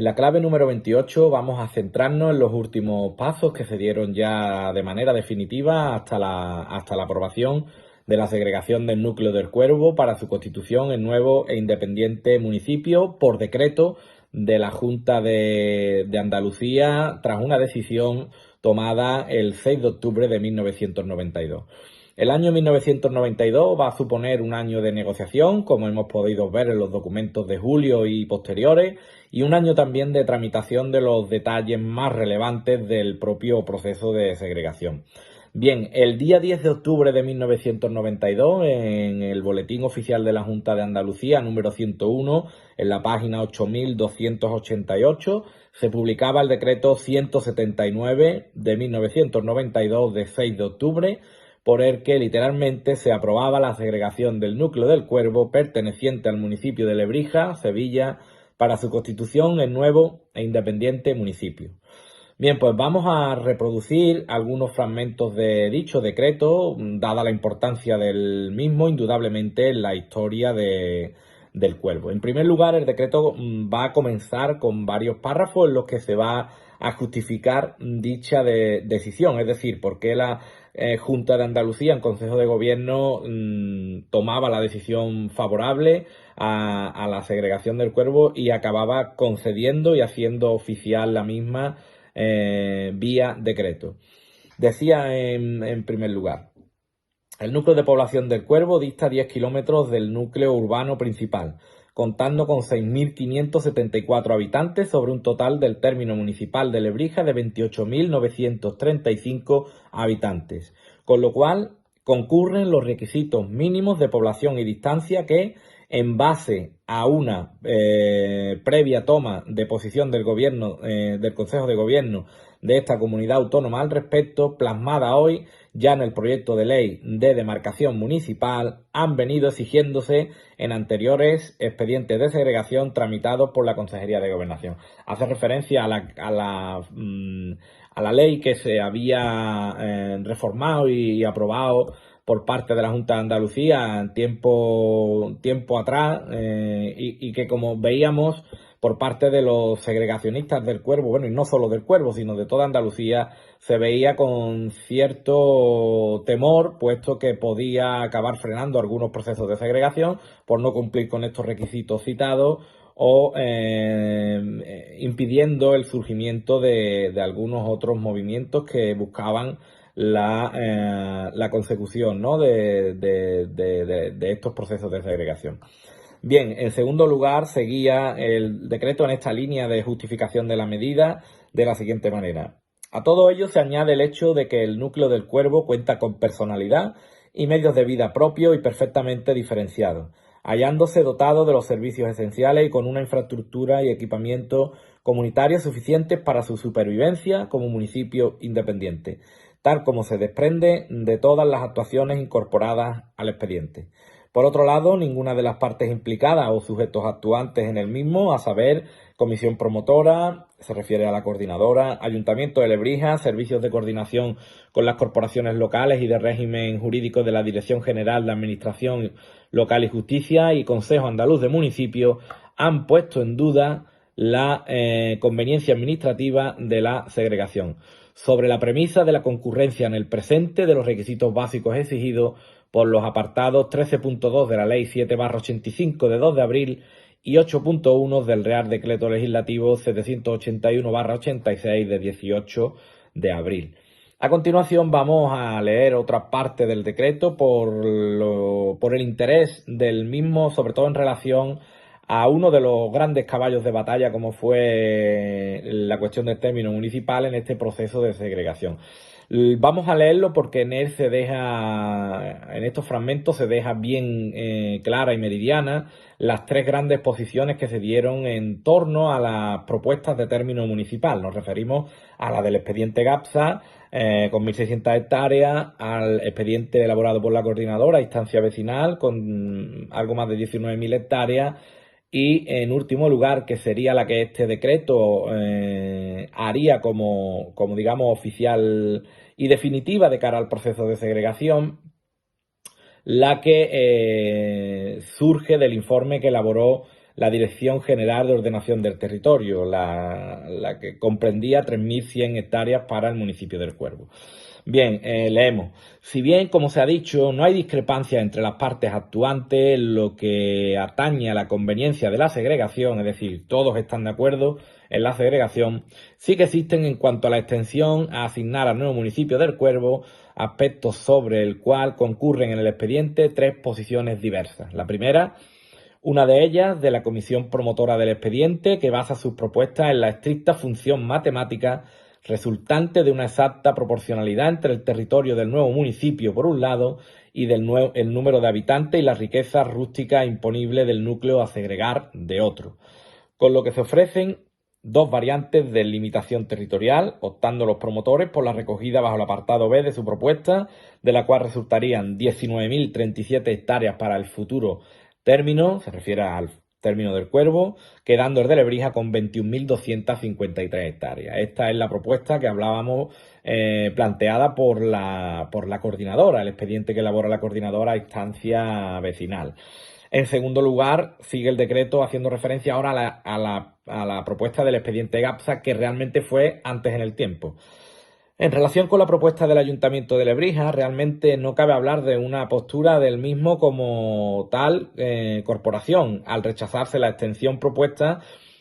En la clave número 28 vamos a centrarnos en los últimos pasos que se dieron ya de manera definitiva hasta la aprobación de la segregación del núcleo del Cuervo para su constitución en nuevo e independiente municipio por decreto de la Junta de Andalucía tras una decisión tomada el 6 de octubre de 1992. El año 1992 va a suponer un año de negociación, como hemos podido ver en los documentos de julio y posteriores, y un año también de tramitación de los detalles más relevantes del propio proceso de segregación. Bien, el día 10 de octubre de 1992, en el Boletín Oficial de la Junta de Andalucía, número 101, en la página 8288, se publicaba el decreto 179 de 1992 de 6 de octubre, por el que literalmente se aprobaba la segregación del núcleo del Cuervo perteneciente al municipio de Lebrija, Sevilla, para su constitución en nuevo e independiente municipio. Bien, pues vamos a reproducir algunos fragmentos de dicho decreto, dada la importancia del mismo, indudablemente, en la historia del Cuervo. En primer lugar, el decreto va a comenzar con varios párrafos en los que se va a justificar dicha decisión, es decir, por qué la Junta de Andalucía, en Consejo de Gobierno, tomaba la decisión favorable a la segregación del Cuervo y acababa concediendo y haciendo oficial la misma vía decreto. Decía en primer lugar: el núcleo de población del Cuervo dista 10 kilómetros del núcleo urbano principal, contando con 6.574 habitantes sobre un total del término municipal de Lebrija de 28.935 habitantes, con lo cual concurren los requisitos mínimos de población y distancia que, en base a una previa toma de posición del gobierno, del Consejo de Gobierno de esta comunidad autónoma al respecto, plasmada hoy ya en el proyecto de ley de demarcación municipal, han venido exigiéndose en anteriores expedientes de segregación tramitados por la Consejería de Gobernación. Hace referencia a la ley que se había reformado y aprobado por parte de la Junta de Andalucía en tiempo atrás y que, como veíamos, por parte de los segregacionistas del Cuervo, bueno, y no solo del Cuervo, sino de toda Andalucía, se veía con cierto temor, puesto que podía acabar frenando algunos procesos de segregación por no cumplir con estos requisitos citados o impidiendo el surgimiento de algunos otros movimientos que buscaban la consecución, ¿no?, de estos procesos de segregación. Bien, en segundo lugar, seguía el decreto en esta línea de justificación de la medida de la siguiente manera. A todo ello se añade el hecho de que el núcleo del Cuervo cuenta con personalidad y medios de vida propios y perfectamente diferenciados, hallándose dotado de los servicios esenciales y con una infraestructura y equipamiento comunitario suficientes para su supervivencia como municipio independiente, tal como se desprende de todas las actuaciones incorporadas al expediente. Por otro lado, ninguna de las partes implicadas o sujetos actuantes en el mismo, a saber, comisión promotora, se refiere a la coordinadora, Ayuntamiento de Lebrija, servicios de coordinación con las corporaciones locales y de régimen jurídico de la Dirección General de Administración Local y Justicia y Consejo Andaluz de Municipios, han puesto en duda la conveniencia administrativa de la segregación, sobre la premisa de la concurrencia en el presente de los requisitos básicos exigidos por los apartados 13.2 de la Ley 7/85 de 2 de abril y 8.1 del Real Decreto Legislativo 781/86 de 18 de abril. A continuación vamos a leer otra parte del decreto por el interés del mismo, sobre todo en relación a uno de los grandes caballos de batalla como fue la cuestión del término municipal en este proceso de segregación. Vamos a leerlo porque en estos fragmentos se deja bien clara y meridiana las tres grandes posiciones que se dieron en torno a las propuestas de término municipal. Nos referimos a la del expediente GAPSA, con 1.600 hectáreas, al expediente elaborado por la coordinadora, instancia vecinal, con algo más de 19.000 hectáreas, y en último lugar, que sería la que este decreto haría como digamos oficial y definitiva de cara al proceso de segregación, la que surge del informe que elaboró la Dirección General de Ordenación del Territorio, la que comprendía 3.100 hectáreas para el municipio del Cuervo. Bien, leemos. Si bien, como se ha dicho, no hay discrepancia entre las partes actuantes en lo que atañe a la conveniencia de la segregación, es decir, todos están de acuerdo en la segregación, sí que existen en cuanto a la extensión a asignar al nuevo municipio del Cuervo aspectos sobre el cual concurren en el expediente 3 posiciones diversas. La primera, una de ellas de la comisión promotora del expediente, que basa sus propuestas en la estricta función matemática resultante de una exacta proporcionalidad entre el territorio del nuevo municipio por un lado y el número de habitantes y la riqueza rústica imponible del núcleo a segregar de otro, con lo que se ofrecen 2 variantes de limitación territorial, optando los promotores por la recogida bajo el apartado B de su propuesta, de la cual resultarían 19.037 hectáreas para el futuro término, se refiere al término del Cuervo, quedando el de Lebrija con 21.253 hectáreas. Esta es la propuesta que hablábamos planteada por la coordinadora, el expediente que elabora la coordinadora a instancia vecinal. En segundo lugar, sigue el decreto haciendo referencia ahora a la propuesta del expediente GAPSA, que realmente fue antes en el tiempo. En relación con la propuesta del Ayuntamiento de Lebrija, realmente no cabe hablar de una postura del mismo como tal corporación, al rechazarse la extensión propuesta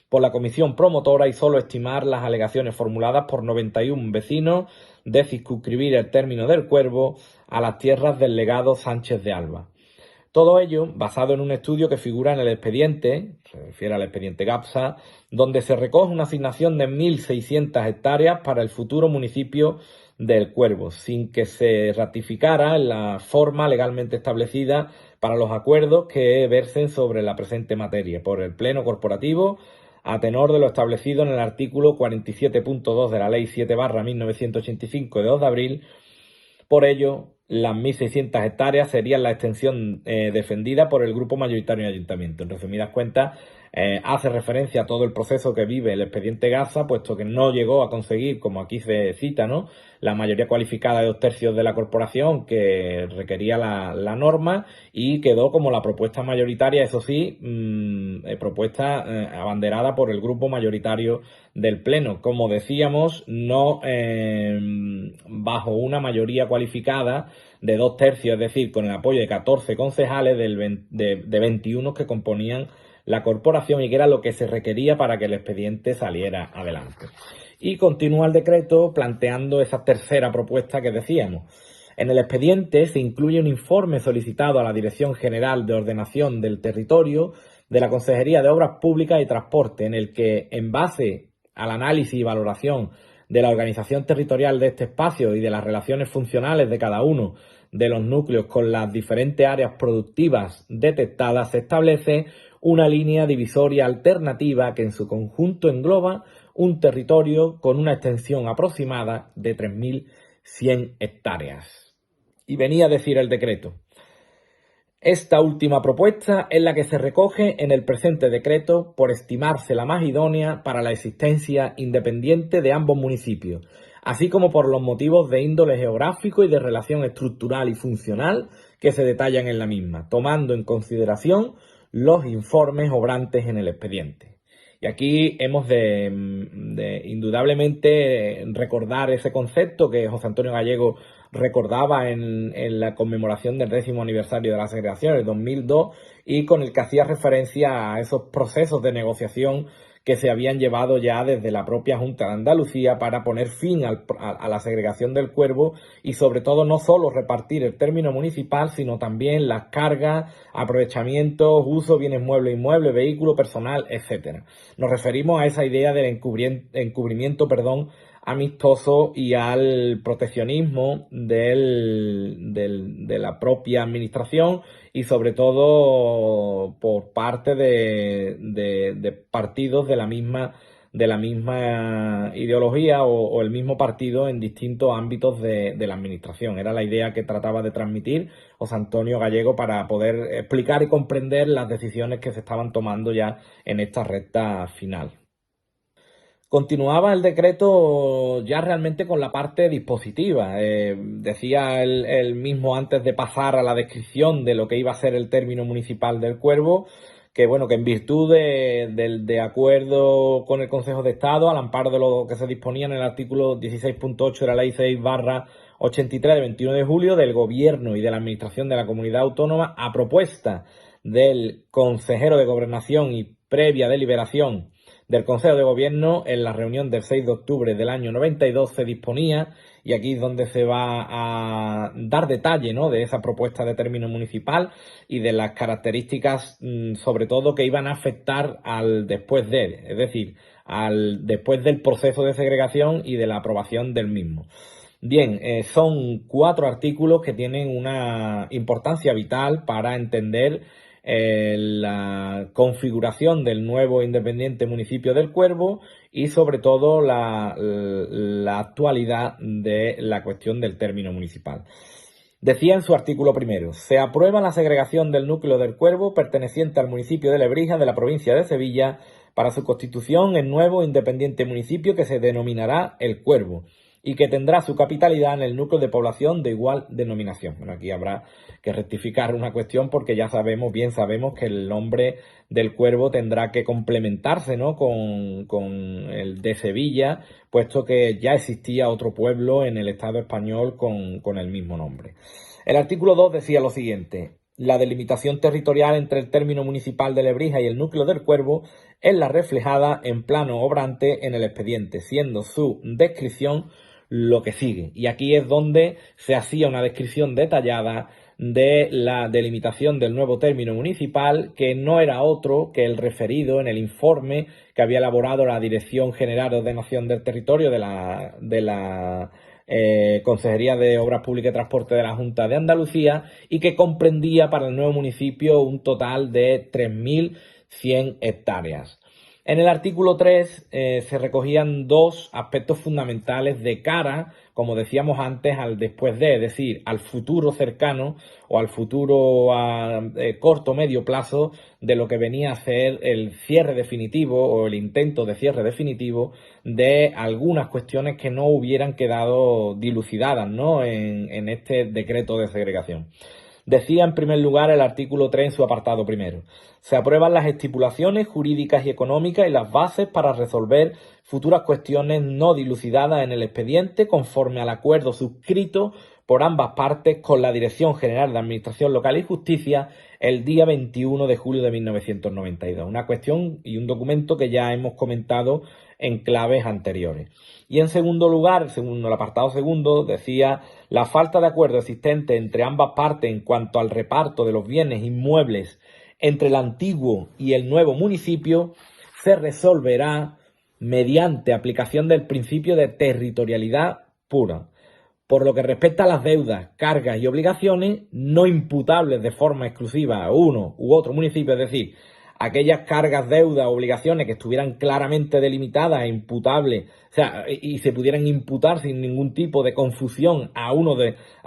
por la comisión promotora y solo estimar las alegaciones formuladas por 91 vecinos de circunscribir el término del Cuervo a las tierras del legado Sánchez de Alba. Todo ello basado en un estudio que figura en el expediente, se refiere al expediente GAPSA, donde se recoge una asignación de 1.600 hectáreas para el futuro municipio del Cuervo, sin que se ratificara la forma legalmente establecida para los acuerdos que versen sobre la presente materia por el Pleno Corporativo, a tenor de lo establecido en el artículo 47.2 de la Ley 7/1985 de 2 de abril. Por ello, las 1.600 hectáreas serían la extensión defendida por el grupo mayoritario de ayuntamiento. En resumidas cuentas, hace referencia a todo el proceso que vive el expediente GAPSA, puesto que no llegó a conseguir, como aquí se cita, ¿no?, la mayoría cualificada de 2/3 de la corporación que requería la norma, y quedó como la propuesta mayoritaria, eso sí, propuesta abanderada por el grupo mayoritario del Pleno. Como decíamos, no bajo una mayoría cualificada de 2/3, es decir, con el apoyo de 14 concejales de 21 que componían la corporación, y que era lo que se requería para que el expediente saliera adelante. Y continúa el decreto planteando esa tercera propuesta que decíamos. En el expediente se incluye un informe solicitado a la Dirección General de Ordenación del Territorio de la Consejería de Obras Públicas y Transporte, en el que, en base al análisis y valoración de la organización territorial de este espacio y de las relaciones funcionales de cada uno de los núcleos con las diferentes áreas productivas detectadas, se establece una línea divisoria alternativa que en su conjunto engloba un territorio con una extensión aproximada de 3.100 hectáreas. Y venía a decir el decreto: esta última propuesta es la que se recoge en el presente decreto por estimarse la más idónea para la existencia independiente de ambos municipios, así como por los motivos de índole geográfico y de relación estructural y funcional que se detallan en la misma, tomando en consideración los informes obrantes en el expediente. Y aquí hemos de indudablemente recordar ese concepto que José Antonio Gallego recordaba en la conmemoración del 10º aniversario de la segregación, el 2002, y con el que hacía referencia a esos procesos de negociación que se habían llevado ya desde la propia Junta de Andalucía para poner fin a la segregación del Cuervo, y sobre todo no solo repartir el término municipal, sino también las cargas, aprovechamientos, uso, bienes muebles e inmuebles, vehículo personal, etcétera. Nos referimos a esa idea del encubrimiento amistoso y al proteccionismo de la propia administración, y sobre todo por parte de partidos de la misma ideología o el mismo partido en distintos ámbitos de la administración. Era la idea que trataba de transmitir José Antonio Gallego para poder explicar y comprender las decisiones que se estaban tomando ya en esta recta final. Continuaba el decreto ya realmente con la parte dispositiva. Decía él mismo, antes de pasar a la descripción de lo que iba a ser el término municipal del Cuervo, bueno, que en virtud de acuerdo con el Consejo de Estado, al amparo de lo que se disponía en el artículo 16.8 de la Ley 6/83 de 21 de julio del Gobierno y de la Administración de la Comunidad Autónoma, a propuesta del consejero de Gobernación y previa deliberación del Consejo de Gobierno, en la reunión del 6 de octubre del año 92 se disponía, y aquí es donde se va a dar detalle, ¿no?, de esa propuesta de término municipal y de las características, sobre todo, que iban a afectar al después de, es decir, al después del proceso de segregación y de la aprobación del mismo. Bien, son 4 artículos que tienen una importancia vital para entender la configuración del nuevo independiente municipio del Cuervo y sobre todo la actualidad de la cuestión del término municipal. Decía en su artículo primero: se aprueba la segregación del núcleo del Cuervo perteneciente al municipio de Lebrija de la provincia de Sevilla para su constitución en nuevo independiente municipio que se denominará El Cuervo y que tendrá su capitalidad en el núcleo de población de igual denominación. Bueno, aquí habrá que rectificar una cuestión porque ya sabemos, bien sabemos, que el nombre del Cuervo tendrá que complementarse, ¿no?, con el de Sevilla, puesto que ya existía otro pueblo en el Estado español con el mismo nombre. El artículo 2 decía lo siguiente: la delimitación territorial entre el término municipal de Lebrija y el núcleo del Cuervo es la reflejada en plano obrante en el expediente, siendo su descripción lo que sigue. Y aquí es donde se hacía una descripción detallada de la delimitación del nuevo término municipal, que no era otro que el referido en el informe que había elaborado la Dirección General de Ordenación del Territorio de la Consejería de Obras Públicas y Transporte de la Junta de Andalucía, y que comprendía para el nuevo municipio un total de 3.100 hectáreas. En el artículo 3 se recogían 2 aspectos fundamentales de cara, como decíamos antes, al después de, es decir, al futuro cercano o al futuro a corto o medio plazo de lo que venía a ser el cierre definitivo o el intento de cierre definitivo de algunas cuestiones que no hubieran quedado dilucidadas, ¿no?, en este decreto de segregación. Decía en primer lugar el artículo 3 en su apartado primero: se aprueban las estipulaciones jurídicas y económicas y las bases para resolver futuras cuestiones no dilucidadas en el expediente conforme al acuerdo suscrito por ambas partes con la Dirección General de Administración Local y Justicia el día 21 de julio de 1992. Una cuestión y un documento que ya hemos comentado en claves anteriores. Y en segundo lugar, el apartado segundo, decía: la falta de acuerdo existente entre ambas partes en cuanto al reparto de los bienes inmuebles entre el antiguo y el nuevo municipio se resolverá mediante aplicación del principio de territorialidad pura. Por lo que respecta a las deudas, cargas y obligaciones no imputables de forma exclusiva a uno u otro municipio, es decir, aquellas cargas, deudas, obligaciones que estuvieran claramente delimitadas e imputables, o sea, y se pudieran imputar sin ningún tipo de confusión a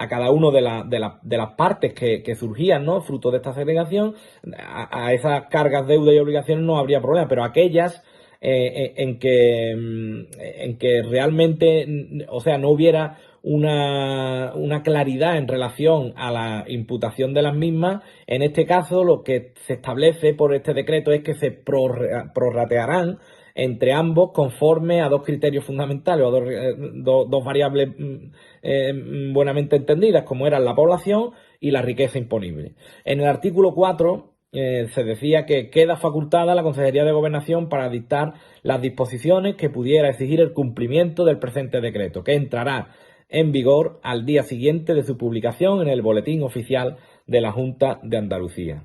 cada uno de las partes que surgían, ¿no?, fruto de esta segregación, a esas cargas, deudas y obligaciones no habría problema, pero aquellas en que realmente, o sea, no hubiera una claridad en relación a la imputación de las mismas, en este caso lo que se establece por este decreto es que se prorratearán entre ambos conforme a 2 criterios fundamentales, o dos variables buenamente entendidas, como eran la población y la riqueza imponible. En el artículo 4 se decía que queda facultada la Consejería de Gobernación para dictar las disposiciones que pudiera exigir el cumplimiento del presente decreto, que entrará en vigor al día siguiente de su publicación en el Boletín Oficial de la Junta de Andalucía.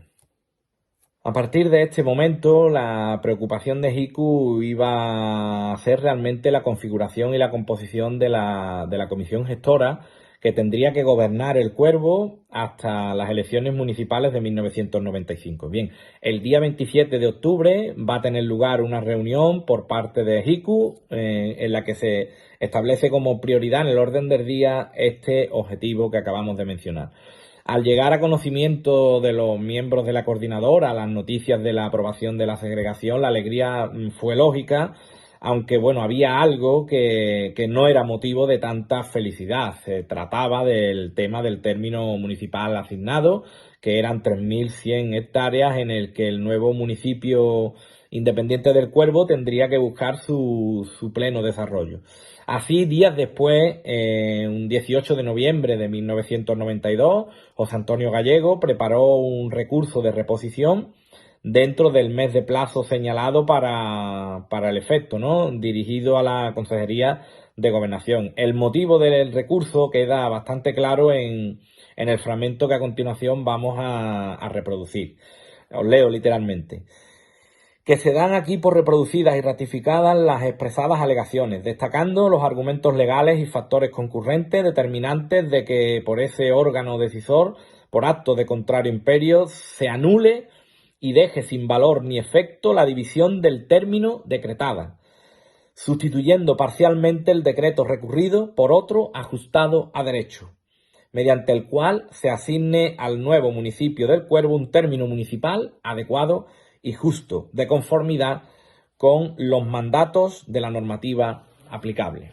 A partir de este momento, la preocupación de JICU iba a ser realmente la configuración y la composición de la comisión gestora que tendría que gobernar el Cuervo hasta las elecciones municipales de 1995. Bien, el día 27 de octubre va a tener lugar una reunión por parte de JICU en la que se establece como prioridad en el orden del día este objetivo que acabamos de mencionar. Al llegar a conocimiento de los miembros de la coordinadora las noticias de la aprobación de la segregación, la alegría fue lógica, aunque bueno, había algo que no era motivo de tanta felicidad. Se trataba del tema del término municipal asignado, que eran 3.100 hectáreas en el que el nuevo municipio independiente del Cuervo tendría que buscar su pleno desarrollo. Así, días después, un 18 de noviembre de 1992, José Antonio Gallego preparó un recurso de reposición dentro del mes de plazo señalado para el efecto, ¿no? Dirigido a la Consejería de Gobernación. El motivo del recurso queda bastante claro en el fragmento que a continuación vamos a reproducir. Os leo literalmente. Que se dan aquí por reproducidas y ratificadas las expresadas alegaciones, destacando los argumentos legales y factores concurrentes determinantes de que por ese órgano decisor, por acto de contrario imperio, se anule y deje sin valor ni efecto la división del término decretada, sustituyendo parcialmente el decreto recurrido por otro ajustado a derecho, mediante el cual se asigne al nuevo municipio del Cuervo un término municipal adecuado y justo, de conformidad con los mandatos de la normativa aplicable.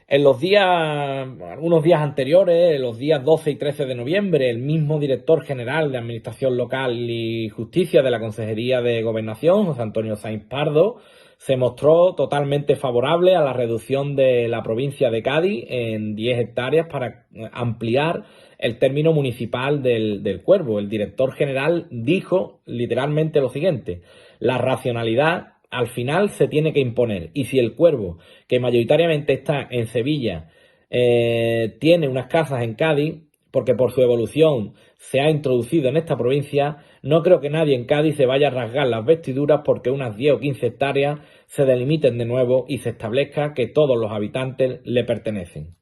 En algunos días anteriores, los días 12 y 13 de noviembre, el mismo director general de Administración Local y Justicia de la Consejería de Gobernación, José Antonio Sainz Pardo, se mostró totalmente favorable a la reducción de la provincia de Cádiz en 10 hectáreas para ampliar el término municipal del Cuervo. El director general dijo literalmente lo siguiente: la racionalidad al final se tiene que imponer, y si el Cuervo, que mayoritariamente está en Sevilla, tiene unas casas en Cádiz, porque por su evolución se ha introducido en esta provincia, no creo que nadie en Cádiz se vaya a rasgar las vestiduras porque unas 10 o 15 hectáreas se delimiten de nuevo y se establezca que todos los habitantes le pertenecen.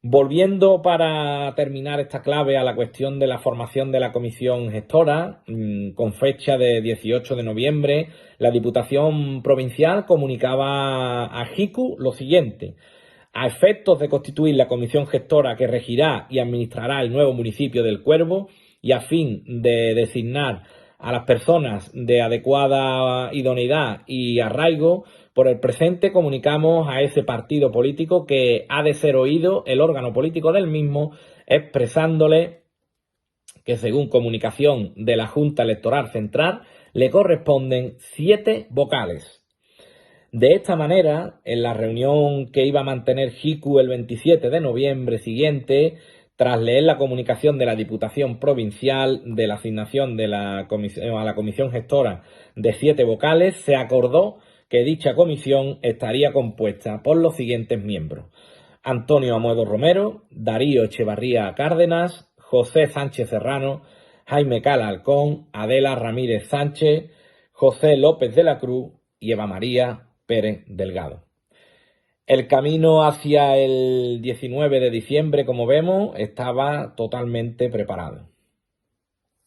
Volviendo para terminar esta clave a la cuestión de la formación de la comisión gestora, con fecha de 18 de noviembre, la Diputación Provincial comunicaba a JICU lo siguiente: a efectos de constituir la comisión gestora que regirá y administrará el nuevo municipio del Cuervo y a fin de designar a las personas de adecuada idoneidad y arraigo, por el presente comunicamos a ese partido político que ha de ser oído el órgano político del mismo, expresándole que según comunicación de la Junta Electoral Central le corresponden 7 vocales. De esta manera, en la reunión que iba a mantener JICU el 27 de noviembre siguiente, tras leer la comunicación de la Diputación Provincial de la asignación de a la comisión gestora de 7 vocales, se acordó que dicha comisión estaría compuesta por los siguientes miembros: Antonio Amuedo Romero, Darío Echevarría Cárdenas, José Sánchez Serrano, Jaime Cala Alcón, Adela Ramírez Sánchez, José López de la Cruz y Eva María Pérez Delgado. El camino hacia el 19 de diciembre, como vemos, estaba totalmente preparado.